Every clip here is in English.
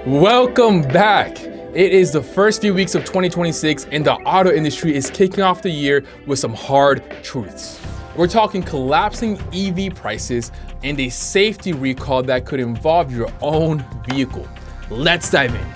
Welcome back. It is the first few weeks of 2026 and the auto industry is kicking off the year with some hard truths. We're talking collapsing EV prices and a safety recall that could involve your own vehicle. Let's dive in.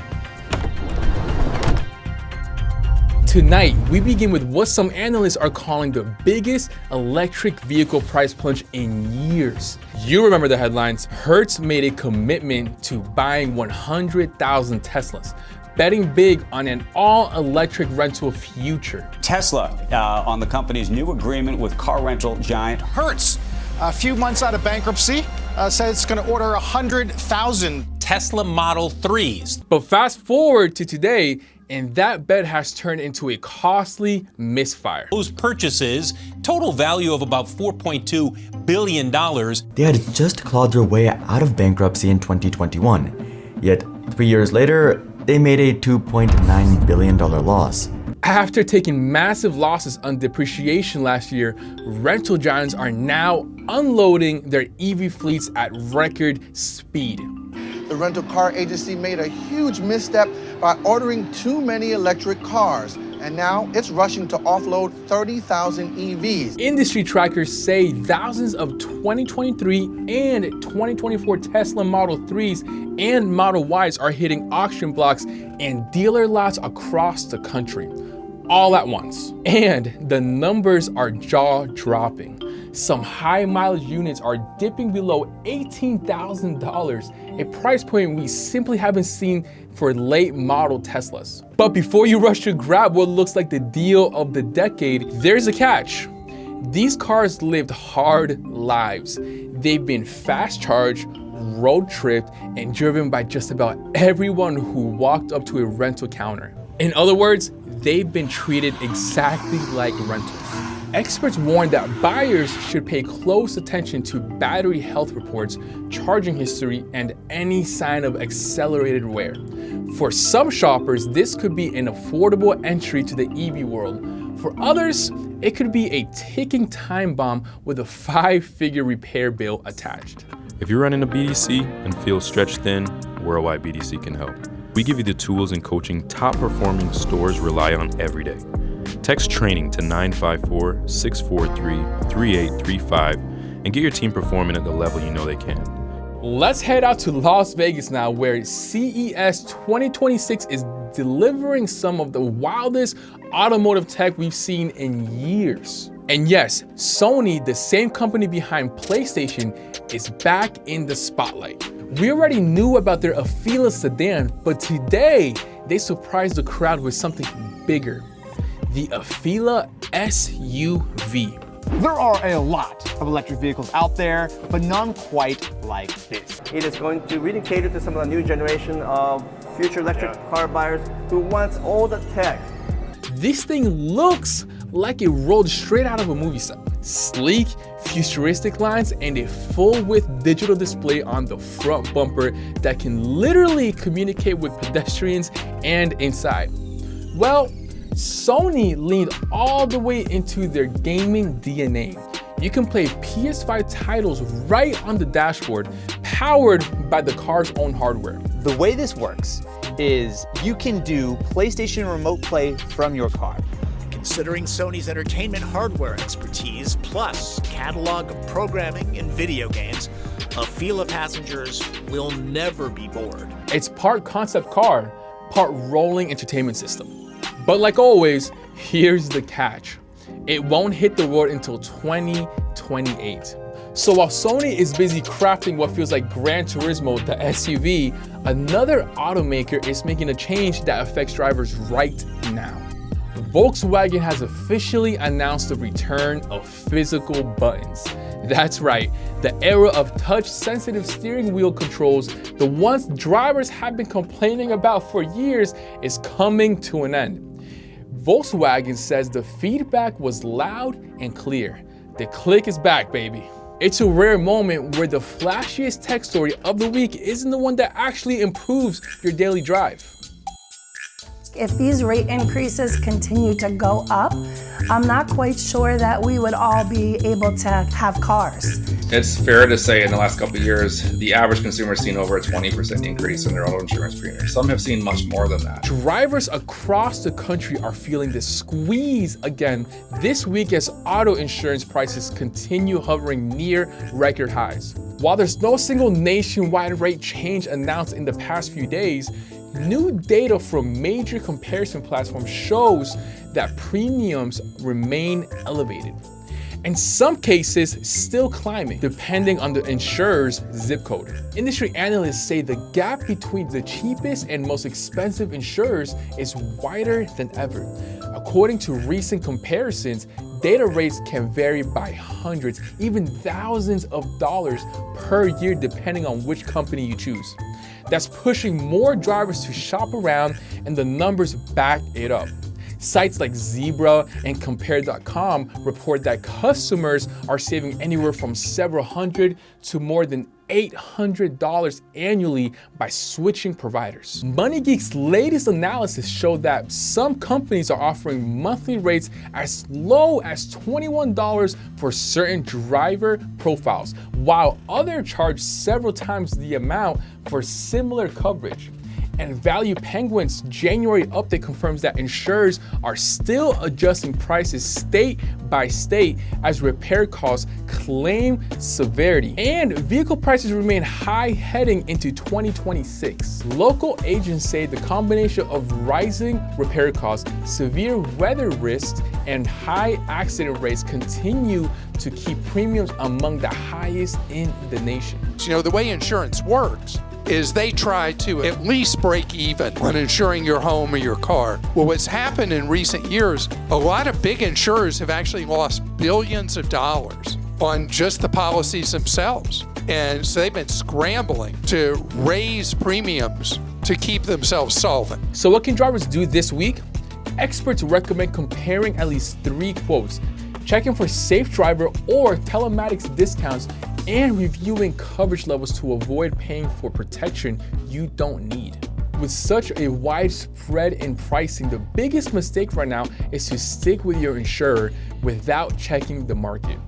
Tonight, we begin with what some analysts are calling the biggest electric vehicle price plunge in years. You remember the headlines. Hertz made a commitment to buying 100,000 Teslas, betting big on an all-electric rental future. Tesla on the company's new agreement with car rental giant Hertz, a few months out of bankruptcy, said it's going to order 100,000 Tesla Model 3s. But fast forward to today, and that bet has turned into a costly misfire. Those purchases, total value of about $4.2 billion. They had just clawed their way out of bankruptcy in 2021. Yet 3 years later, they made a $2.9 billion loss. After taking massive losses on depreciation last year, rental giants are now unloading their EV fleets at record speed. The rental car agency made a huge misstep by ordering too many electric cars, and now it's rushing to offload 30,000 EVs. Industry trackers say thousands of 2023 and 2024 Tesla Model 3s and Model Ys are hitting auction blocks and dealer lots across the country, all at once. And the numbers are jaw-dropping. Some high mileage units are dipping below $18,000, a price point we simply haven't seen for late model Teslas. But before you rush to grab what looks like the deal of the decade, there's a catch. These cars lived hard lives. They've been fast charged, road tripped, and driven by just about everyone who walked up to a rental counter. In other words, they've been treated exactly like rentals. Experts warn that buyers should pay close attention to battery health reports, charging history, and any sign of accelerated wear. For some shoppers, this could be an affordable entry to the EV world. For others, it could be a ticking time bomb with a 5-figure repair bill attached. If you're running a BDC and feel stretched thin, Worldwide BDC can help. We give you the tools and coaching top-performing stores rely on every day. Text training to 954-643-3835 and get your team performing at the level you know they can. Let's head out to Las Vegas now, where CES 2026 is delivering some of the wildest automotive tech we've seen in years. And yes, Sony, the same company behind PlayStation, is back in the spotlight. We already knew about their Afeela sedan, but today they surprised the crowd with something bigger. The Afeela SUV. There are a lot of electric vehicles out there, but none quite like this. It is going to really cater to some of the new generation of future electric car buyers who wants all the tech. This thing looks like it rolled straight out of a movie set. Sleek, futuristic lines, and a full-width digital display on the front bumper that can literally communicate with pedestrians and inside. Well, Sony leaned all the way into their gaming DNA. You can play PS5 titles right on the dashboard, powered by the car's own hardware. The way this works is you can do PlayStation Remote Play from your car. Considering Sony's entertainment hardware expertise, plus catalog of programming and video games, Afeela passengers will never be bored. It's part concept car, part rolling entertainment system. But like always, here's the catch. It won't hit the road until 2028. So while Sony is busy crafting what feels like Gran Turismo, the SUV, another automaker is making a change that affects drivers right now. Volkswagen has officially announced the return of physical buttons. That's right, the era of touch-sensitive steering wheel controls, the ones drivers have been complaining about for years, is coming to an end. Volkswagen says the feedback was loud and clear. The click is back, baby. It's a rare moment where the flashiest tech story of the week isn't the one that actually improves your daily drive. If these rate increases continue to go up, I'm not quite sure that we would all be able to have cars. It's fair to say in the last couple of years, the average consumer has seen over a 20% increase in their auto insurance premium. Some have seen much more than that. Drivers across the country are feeling the squeeze again this week as auto insurance prices continue hovering near record highs. While there's no single nationwide rate change announced in the past few days, new data from major comparison platforms shows that premiums remain elevated. In some cases, still climbing, depending on the insurer's zip code. Industry analysts say the gap between the cheapest and most expensive insurers is wider than ever. According to recent comparisons, data rates can vary by hundreds, even thousands of dollars per year depending on which company you choose. That's pushing more drivers to shop around, and the numbers back it up. Sites like Zebra and Compare.com report that customers are saving anywhere from several hundred to more than $800 annually by switching providers. MoneyGeek's latest analysis showed that some companies are offering monthly rates as low as $21 for certain driver profiles, while others charge several times the amount for similar coverage. And Value Penguin's January update confirms that insurers are still adjusting prices state by state as repair costs, claim severity, and vehicle prices remain high heading into 2026. Local agents say the combination of rising repair costs, severe weather risks, and high accident rates continue to keep premiums among the highest in the nation. You know, the way insurance works is they try to at least break even when insuring your home or your car. Well, what's happened in recent years, a lot of big insurers have actually lost billions of dollars on just the policies themselves. And so they've been scrambling to raise premiums to keep themselves solvent. So what can drivers do this week? Experts recommend comparing at least 3 quotes, checking for safe driver or telematics discounts, and reviewing coverage levels to avoid paying for protection you don't need. With such a wide spread in pricing, the biggest mistake right now is to stick with your insurer without checking the market.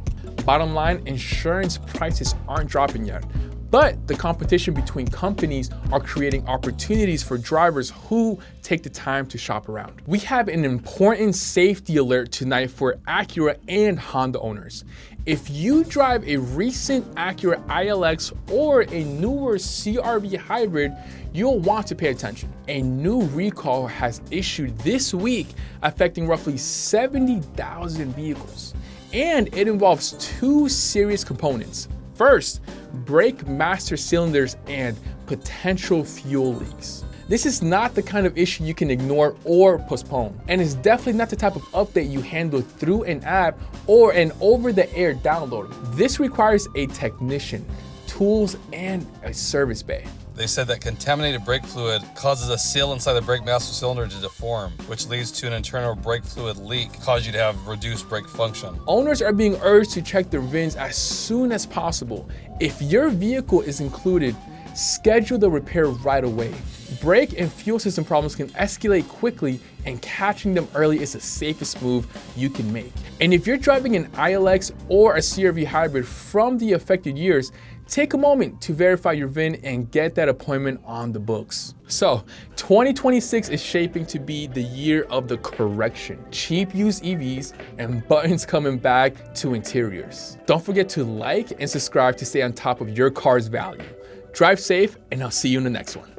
Bottom line, insurance prices aren't dropping yet, but the competition between companies are creating opportunities for drivers who take the time to shop around. We have an important safety alert tonight for Acura and Honda owners. If you drive a recent Acura ILX or a newer CR-V hybrid, you'll want to pay attention. A new recall has issued this week affecting roughly 70,000 vehicles, and it involves 2 serious components. First, brake master cylinders and potential fuel leaks. This is not the kind of issue you can ignore or postpone, and it's definitely not the type of update you handle through an app or an over-the-air download. This requires a technician, tools, and a service bay. They said that contaminated brake fluid causes a seal inside the brake master cylinder to deform, which leads to an internal brake fluid leak, cause you to have reduced brake function. Owners are being urged to check their VINs as soon as possible. If your vehicle is included, schedule the repair right away. Brake and fuel system problems can escalate quickly, and catching them early is the safest move you can make. And if you're driving an ILX or a CR-V hybrid from the affected years, take a moment to verify your VIN and get that appointment on the books. So, 2026 is shaping to be the year of the correction. Cheap used EVs and buttons coming back to interiors. Don't forget to like and subscribe to stay on top of your car's value. Drive safe, and I'll see you in the next one.